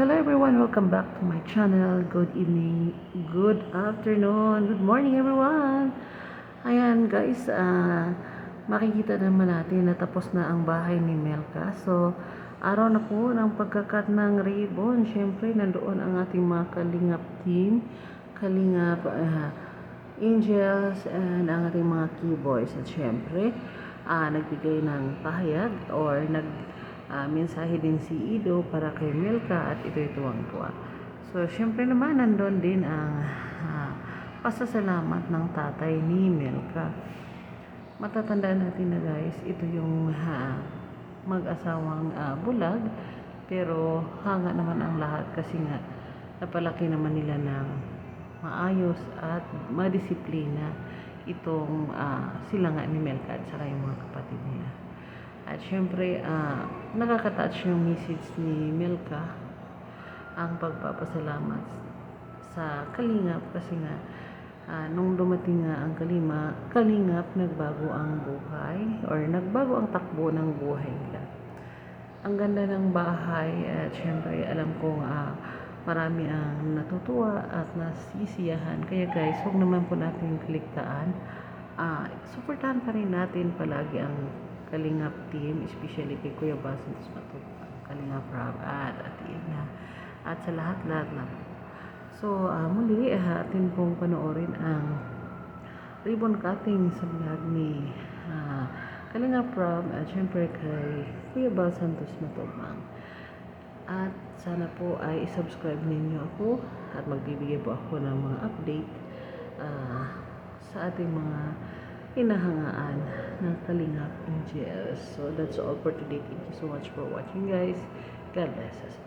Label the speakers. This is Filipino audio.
Speaker 1: Hello everyone, welcome back to my channel. Good evening, good afternoon, good morning everyone. Ayan guys, makikita naman natin na tapos na ang bahay ni Melka. So, araw na po ng pagkakat ng ribbon. Siyempre, nandoon ang ating mga kalingap team, kalingap angels, and ang ating mga keyboys. At siyempre, nagbigay ng pahayag or mensahe din si Ido para kay Milka at ito'y tuwang-tuwa. So, syempre naman, nandun din ang pasasalamat ng tatay ni Milka. Matatandaan natin na guys, ito yung mag-asawang bulag, pero hanga naman ang lahat kasi nga napalaki naman nila ng maayos at madisiplina itong sila nga ni Milka at saka yung mga kapatid nila. At syempre, nakaka-touch yung message ni Milka, ang pagpapasalamat sa Kalingap kasi nga, nung dumating nga ang Kalingap, nagbago ang buhay or nagbago ang takbo ng buhay nila. Ang ganda ng bahay at syempre, alam kong marami ang natutuwa at nasisiyahan. Kaya guys, huwag naman po natin kaligtaan. Supportahan pa rin natin palagi ang Kalingap team, especially kay Kuya Basintos Matubang, Kalingap Rob at Atina at sa lahat-lahat na. So, muli atin pong panoorin ang ribbon cutting sa vlog ni Kalingap Rob at syempre kay Kuya Basintos Matubang. At sana po ay subscribe ninyo ako at magbibigay po ako ng mga update sa ating mga hinahangaan ng Kalingap Angels. So that's all for today. Thank you so much for watching guys. God bless us.